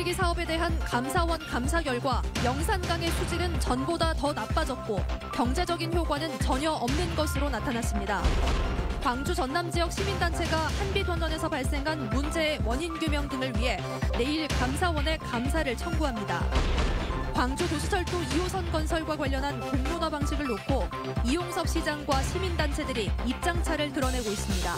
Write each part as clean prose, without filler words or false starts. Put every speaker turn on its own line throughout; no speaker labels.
살리기 사업에 대한 감사원 감사 결과 영산강의 수질은 전보다 더 나빠졌고 경제적인 효과는 전혀 없는 것으로 나타났습니다. 광주 전남 지역 시민단체가 한빛원전에서 발생한 문제의 원인 규명 등을 위해 내일 감사원에 감사를 청구합니다. 광주 도시철도 2호선 건설과 관련한 공론화 방식을 놓고 이용섭 시장과 시민단체들이 입장차를 드러내고 있습니다.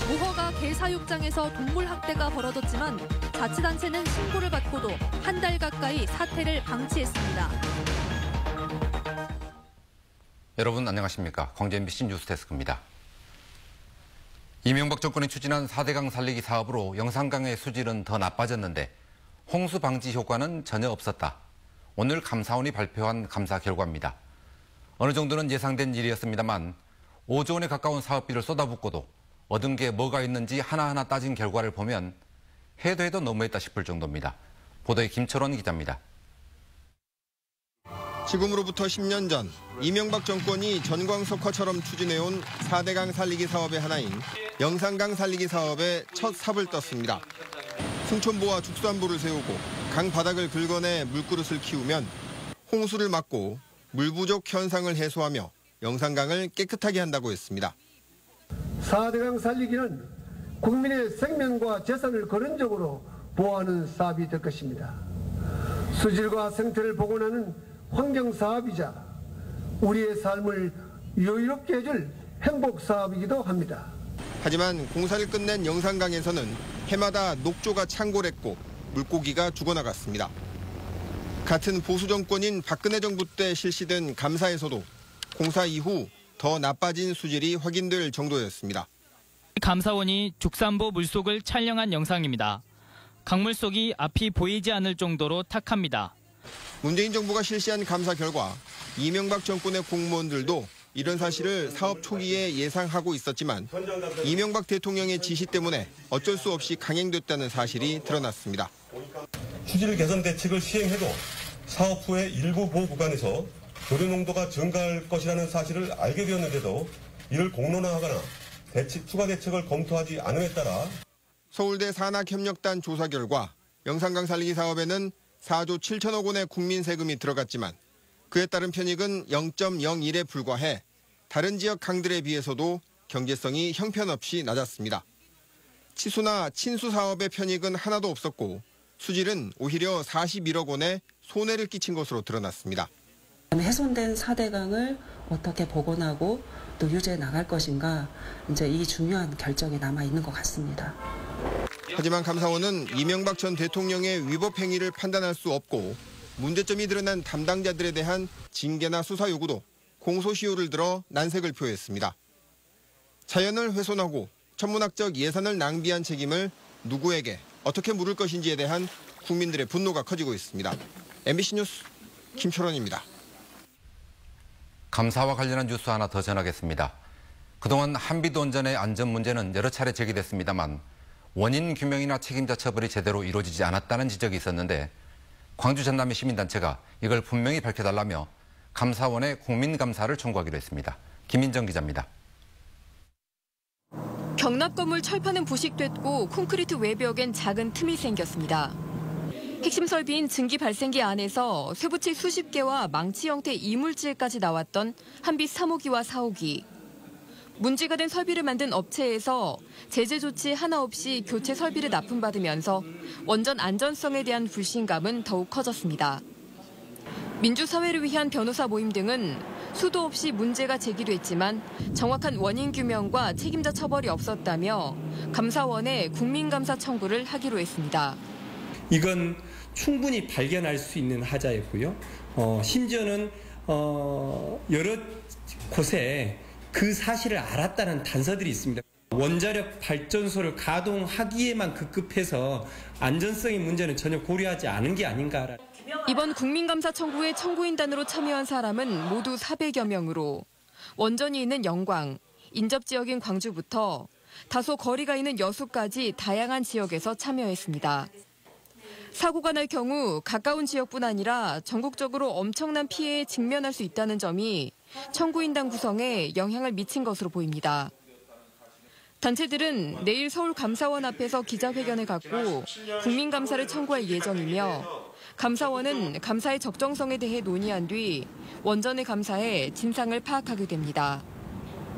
무허가 개사육장에서 동물 학대가 벌어졌지만 자치단체는 신고를 받고도 한 달 가까이 사태를 방치했습니다.
여러분 안녕하십니까? 광주 MBC 뉴스데스크입니다. 이명박 정권이 추진한 4대강 살리기 사업으로 영산강의 수질은 더 나빠졌는데 홍수 방지 효과는 전혀 없었다. 오늘 감사원이 발표한 감사 결과입니다. 어느 정도는 예상된 일이었습니다만 5조 원에 가까운 사업비를 쏟아붓고도 얻은 게 뭐가 있는지 하나하나 따진 결과를 보면 해도 너무했다 싶을 정도입니다. 보도에 김철원 기자입니다.
지금으로부터 10년 전 이명박 정권이 전광석화처럼 추진해온 4대강 살리기 사업의 하나인 영산강 살리기 사업에 첫 삽을 떴습니다. 승천보와 죽산보를 세우고 강 바닥을 긁어내 물그릇을 키우면 홍수를 막고 물 부족 현상을 해소하며 영산강을 깨끗하게 한다고 했습니다.
4대강 살리기는 국민의 생명과 재산을 근원적으로 보호하는 사업이 될 것입니다. 수질과 생태를 복원하는 환경사업이자 우리의 삶을 여유롭게 해줄 행복사업이기도 합니다.
하지만 공사를 끝낸 영산강에서는 해마다 녹조가 창궐했고 물고기가 죽어나갔습니다. 같은 보수 정권인 박근혜 정부 때 실시된 감사에서도 공사 이후 더 나빠진 수질이 확인될 정도였습니다.
감사원이 죽산보 물속을 촬영한 영상입니다. 강물 속이 앞이 보이지 않을 정도로 탁합니다.
문재인 정부가 실시한 감사 결과 이명박 정권의 공무원들도 이런 사실을 사업 초기에 예상하고 있었지만 이명박 대통령의 지시 때문에 어쩔 수 없이 강행됐다는 사실이 드러났습니다.
수질 개선 대책을 시행해도 사업 후에 일부 보호 구간에서 조류 농도가 증가할 것이라는 사실을 알게 되었는데도 이를 공론화하거나 추가 대책을 검토하지 않음에 따라
서울대 산학협력단 조사 결과 영산강 살리기 사업에는 4조 7천억 원의 국민 세금이 들어갔지만 그에 따른 편익은 0.01에 불과해 다른 지역 강들에 비해서도 경제성이 형편없이 낮았습니다. 치수나 친수 사업의 편익은 하나도 없었고 수질은 오히려 41억 원의 손해를 끼친 것으로 드러났습니다.
훼손된 4대강을 어떻게 복원하고 또 유지해 나갈 것인가 이제 이 중요한 결정이 남아 있는 것 같습니다.
하지만 감사원은 이명박 전 대통령의 위법 행위를 판단할 수 없고 문제점이 드러난 담당자들에 대한 징계나 수사 요구도 공소시효를 들어 난색을 표했습니다. 자연을 훼손하고 천문학적 예산을 낭비한 책임을 누구에게 어떻게 물을 것인지에 대한 국민들의 분노가 커지고 있습니다. MBC 뉴스 김철원입니다.
감사와 관련한 뉴스 하나 더 전하겠습니다. 그동안 한빛원전의 안전 문제는 여러 차례 제기됐습니다만 원인 규명이나 책임자 처벌이 제대로 이루어지지 않았다는 지적이 있었는데 광주 전남의 시민단체가 이걸 분명히 밝혀달라며 감사원에 국민감사를 청구하기로 했습니다. 김민정 기자입니다.
경납 건물 철판은 부식됐고 콘크리트 외벽엔 작은 틈이 생겼습니다. 핵심 설비인 증기 발생기 안에서 쇠붙이 수십 개와 망치 형태 이물질까지 나왔던 한빛 3호기와 4호기. 문제가 된 설비를 만든 업체에서 제재 조치 하나 없이 교체 설비를 납품받으면서 원전 안전성에 대한 불신감은 더욱 커졌습니다. 민주사회를 위한 변호사 모임 등은 수도 없이 문제가 제기됐지만 정확한 원인 규명과 책임자 처벌이 없었다며 감사원에 국민감사 청구를 하기로 했습니다.
이건 충분히 발견할 수 있는 하자였고요. 심지어는 여러 곳에 그 사실을 알았다는 단서들이 있습니다. 원자력 발전소를 가동하기에만 급급해서 안전성의 문제는 전혀 고려하지 않은 게 아닌가.
이번 국민감사 청구에 청구인단으로 참여한 사람은 모두 400여 명으로 원전이 있는 영광, 인접지역인 광주부터 다소 거리가 있는 여수까지 다양한 지역에서 참여했습니다. 사고가 날 경우 가까운 지역뿐 아니라 전국적으로 엄청난 피해에 직면할 수 있다는 점이 청구인단 구성에 영향을 미친 것으로 보입니다. 단체들은 내일 서울감사원 앞에서 기자회견을 갖고 국민감사를 청구할 예정이며 감사원은 감사의 적정성에 대해 논의한 뒤 원전을 감사해 진상을 파악하게 됩니다.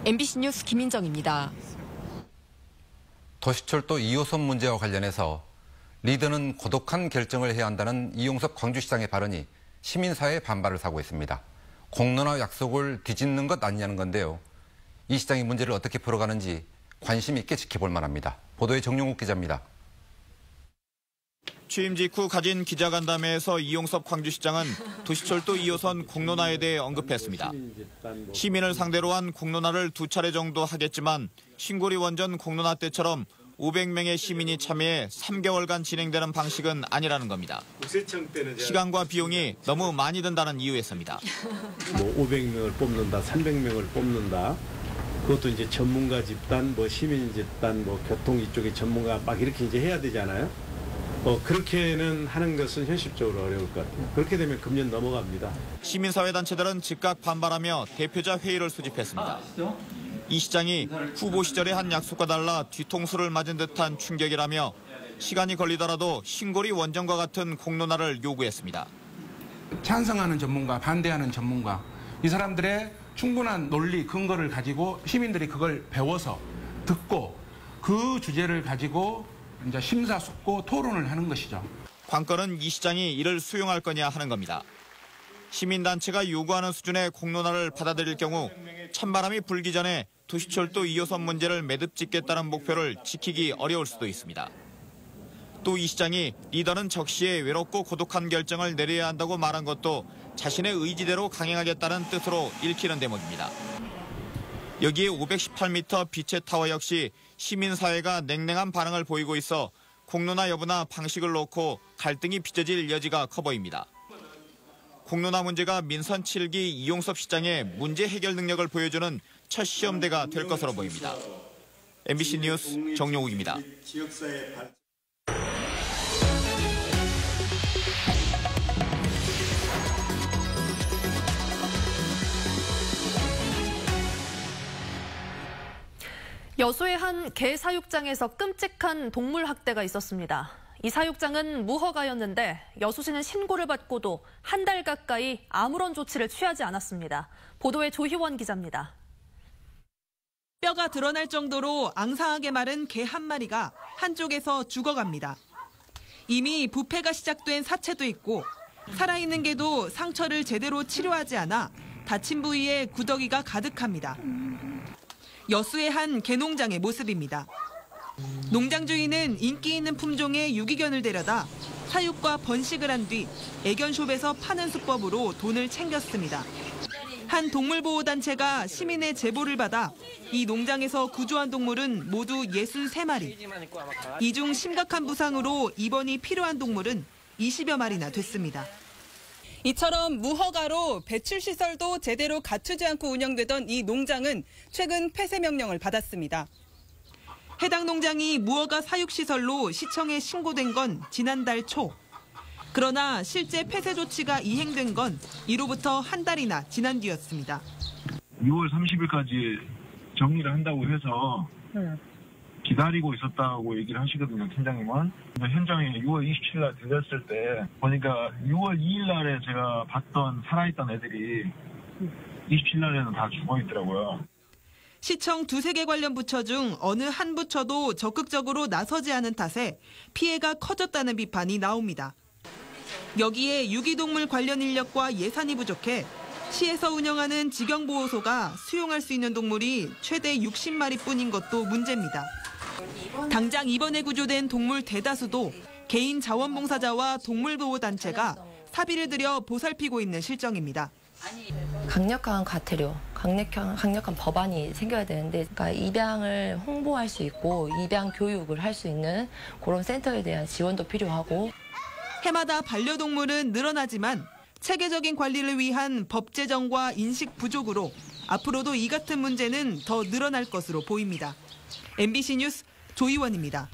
MBC 뉴스 김인정입니다.
도시철도 2호선 문제와 관련해서 리더는 고독한 결정을 해야 한다는 이용섭 광주시장의 발언이 시민사회의 반발을 사고 있습니다. 공론화 약속을 뒤집는 것 아니냐는 건데요. 이 시장이 문제를 어떻게 풀어가는지 관심 있게 지켜볼 만합니다. 보도에 정용욱 기자입니다.
취임 직후 가진 기자간담회에서 이용섭 광주시장은 도시철도 2호선 공론화에 대해 언급했습니다. 시민을 상대로 한 공론화를 2차례 정도 하겠지만 신고리 원전 공론화 때처럼 500명의 시민이 참여해 3개월간 진행되는 방식은 아니라는 겁니다. 시간과 비용이 너무 많이 든다는 이유였습니다.
500명을 뽑는다, 300명을 뽑는다. 그것도 이제 전문가 집단, 시민 집단, 교통 이쪽의 전문가 막 이렇게 이제 해야 되잖아요. 그렇게는 하는 것은 현실적으로 어려울 것 같아요. 그렇게 되면 금년 넘어갑니다.
시민사회단체들은 즉각 반발하며 대표자 회의를 소집했습니다. 이 시장이 후보 시절의 한 약속과 달라 뒤통수를 맞은 듯한 충격이라며 시간이 걸리더라도 신고리 원전과 같은 공론화를 요구했습니다.
찬성하는 전문가, 반대하는 전문가, 이 사람들의 충분한 논리, 근거를 가지고 시민들이 그걸 배워서 듣고 그 주제를 가지고 이제 심사숙고 토론을 하는 것이죠.
관건은 이 시장이 이를 수용할 거냐 하는 겁니다. 시민단체가 요구하는 수준의 공론화를 받아들일 경우 찬바람이 불기 전에 도시철도 2호선 문제를 매듭 짓겠다는 목표를 지키기 어려울 수도 있습니다. 또 이 시장이 리더는 적시에 외롭고 고독한 결정을 내려야 한다고 말한 것도 자신의 의지대로 강행하겠다는 뜻으로 읽히는 대목입니다. 여기에 518m 빛의 타워 역시 시민사회가 냉랭한 반응을 보이고 있어 공론화 여부나 방식을 놓고 갈등이 빚어질 여지가 커 보입니다. 공론화 문제가 민선 7기 이용섭 시장의 문제 해결 능력을 보여주는 첫 시험대가 될 것으로 보입니다. MBC 뉴스 정용욱입니다.
여수의 한 개 사육장에서 끔찍한 동물 학대가 있었습니다. 이 사육장은 무허가였는데 여수시는 신고를 받고도 한 달 가까이 아무런 조치를 취하지 않았습니다. 보도에 조희원 기자입니다.
뼈가 드러날 정도로 앙상하게 마른 개 한 마리가 한쪽에서 죽어갑니다. 이미 부패가 시작된 사체도 있고 살아있는 개도 상처를 제대로 치료하지 않아 다친 부위에 구더기가 가득합니다. 여수의 한 개농장의 모습입니다. 농장 주인은 인기 있는 품종의 유기견을 데려다 사육과 번식을 한 뒤 애견숍에서 파는 수법으로 돈을 챙겼습니다. 한 동물보호단체가 시민의 제보를 받아 이 농장에서 구조한 동물은 모두 63마리. 이 중 심각한 부상으로 입원이 필요한 동물은 20여 마리나 됐습니다. 이처럼 무허가로 배출시설도 제대로 갖추지 않고 운영되던 이 농장은 최근 폐쇄 명령을 받았습니다. 해당 농장이 무허가 사육시설로 시청에 신고된 건 지난달 초. 그러나 실제 폐쇄 조치가 이행된 건 이로부터 한 달이나 지난 뒤였습니다.
6월 30일까지 정리를 한다고 해서 기다리고 있었다고 얘기를 하시거든요, 팀장님은. 현장에 6월 27일 날 들렸을 때 보니까 6월 2일 날에 제가 봤던 살아있던 애들이 27일 날에는 다 죽어있더라고요.
시청 두세 개 관련 부처 중 어느 한 부처도 적극적으로 나서지 않은 탓에 피해가 커졌다는 비판이 나옵니다. 여기에 유기동물 관련 인력과 예산이 부족해 시에서 운영하는 직영보호소가 수용할 수 있는 동물이 최대 60마리뿐인 것도 문제입니다. 당장 이번에 구조된 동물 대다수도 개인 자원봉사자와 동물보호단체가 사비를 들여 보살피고 있는 실정입니다.
강력한 과태료, 강력한 법안이 생겨야 되는데 그러니까 입양을 홍보할 수 있고 입양 교육을 할 수 있는 그런 센터에 대한 지원도 필요하고
해마다 반려동물은 늘어나지만 체계적인 관리를 위한 법 제정과 인식 부족으로 앞으로도 이 같은 문제는 더 늘어날 것으로 보입니다. MBC 뉴스 조희원입니다.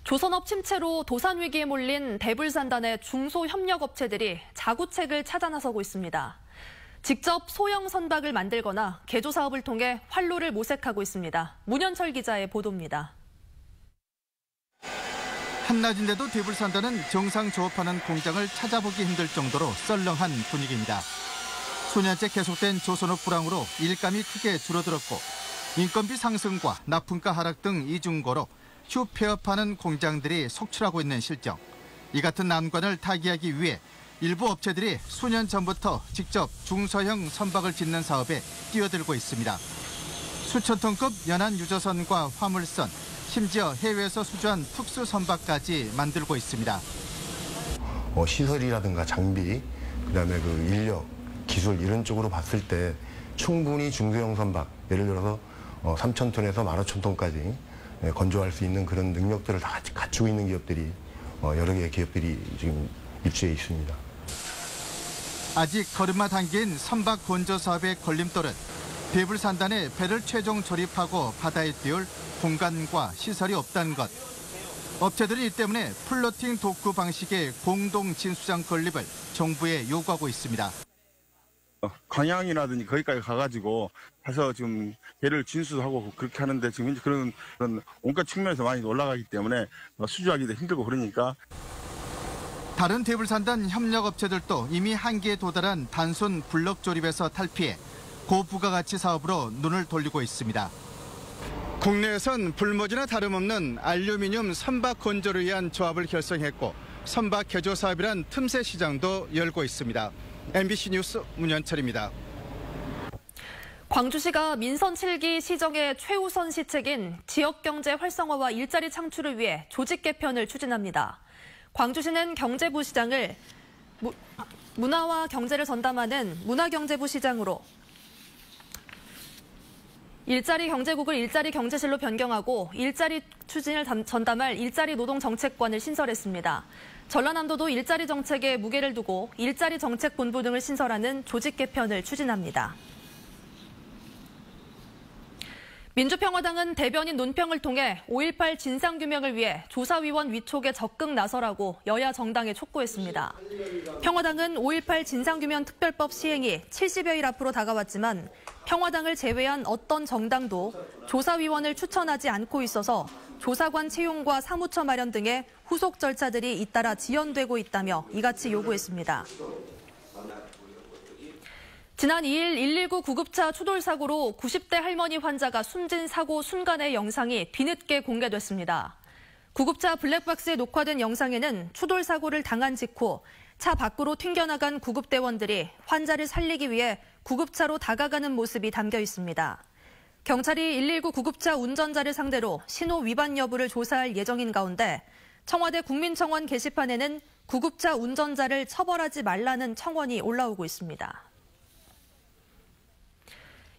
조선업 침체로 도산 위기에 몰린 대불산단의 중소협력업체들이 자구책을 찾아 나서고 있습니다. 직접 소형 선박을 만들거나 개조 사업을 통해 활로를 모색하고 있습니다. 문현철 기자의 보도입니다.
한낮인데도 대불산단은 정상 조업하는 공장을 찾아보기 힘들 정도로 썰렁한 분위기입니다. 수년째 계속된 조선업 불황으로 일감이 크게 줄어들었고 인건비 상승과 납품가 하락 등 이중고로 휴 폐업하는 공장들이 속출하고 있는 실정. 이 같은 난관을 타개하기 위해 일부 업체들이 수년 전부터 직접 중소형 선박을 짓는 사업에 뛰어들고 있습니다. 수천 톤급 연안 유조선과 화물선, 심지어 해외에서 수주한 특수 선박까지 만들고 있습니다.
시설이라든가 장비, 그다음에 그 인력, 기술 이런 쪽으로 봤을 때 충분히 중소형 선박, 예를 들어서 3,000톤에서 15,000톤까지 건조할 수 있는 그런 능력들을 다 갖추고 있는 기업들이 여러 개의 기업들이 지금 입주해 있습니다.
아직 걸음마 담긴 선박 건조 사업의 걸림돌은 대불산단에 배를 최종 조립하고 바다에 띄울 공간과 시설이 없다는 것. 업체들이 이 때문에 플로팅 도크 방식의 공동 진수장 건립을 정부에 요구하고 있습니다.
광양이라든지 거기까지 가가지고 가서 지금 배를 진수하고 그렇게 하는데 지금 그런 온갖 측면에서 많이 올라가기 때문에 수주하기도 힘들고 그러니까.
다른 대불산단 협력업체들도 이미 한계에 도달한 단순 블럭 조립에서 탈피해 고부가가치 사업으로 눈을 돌리고 있습니다. 국내에선 불모지나 다름없는 알루미늄 선박 건조를 위한 조합을 결성했고 선박 개조 사업이란 틈새 시장도 열고 있습니다. MBC 뉴스 문현철입니다.
광주시가 민선 7기 시정의 최우선 시책인 지역경제 활성화와 일자리 창출을 위해 조직 개편을 추진합니다. 광주시는 경제부 시장을 문화와 경제를 전담하는 문화경제부 시장으로 일자리 경제국을 일자리 경제실로 변경하고 일자리 추진을 전담할 일자리 노동정책관을 신설했습니다. 전라남도도 일자리 정책에 무게를 두고 일자리 정책본부 등을 신설하는 조직 개편을 추진합니다. 민주평화당은 대변인 논평을 통해 5.18 진상규명을 위해 조사위원 위촉에 적극 나서라고 여야 정당에 촉구했습니다. 평화당은 5.18 진상규명 특별법 시행이 70여일 앞으로 다가왔지만 평화당을 제외한 어떤 정당도 조사위원을 추천하지 않고 있어서 조사관 채용과 사무처 마련 등의 후속 절차들이 잇따라 지연되고 있다며 이같이 요구했습니다. 지난 2일 119 구급차 추돌 사고로 90대 할머니 환자가 숨진 사고 순간의 영상이 뒤늦게 공개됐습니다. 구급차 블랙박스에 녹화된 영상에는 추돌 사고를 당한 직후 차 밖으로 튕겨나간 구급대원들이 환자를 살리기 위해 구급차로 다가가는 모습이 담겨 있습니다. 경찰이 119 구급차 운전자를 상대로 신호 위반 여부를 조사할 예정인 가운데 청와대 국민청원 게시판에는 구급차 운전자를 처벌하지 말라는 청원이 올라오고 있습니다.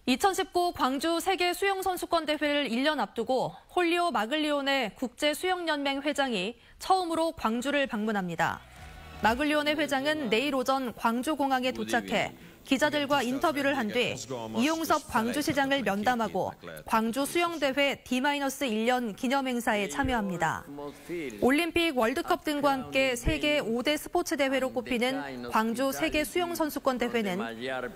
2019 광주 세계 수영선수권 대회를 1년 앞두고 홀리오 마글리오네 국제수영연맹 회장이 처음으로 광주를 방문합니다. 마글리오네 회장은 내일 오전 광주공항에 도착해 기자들과 인터뷰를 한 뒤 이용섭 광주시장을 면담하고 광주 수영대회 D-1년 기념행사에 참여합니다. 올림픽, 월드컵 등과 함께 세계 5대 스포츠 대회로 꼽히는 광주 세계 수영선수권 대회는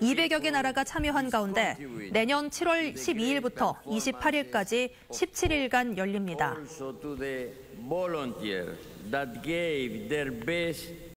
200여 개 나라가 참여한 가운데 내년 7월 12일부터 28일까지 17일간 열립니다.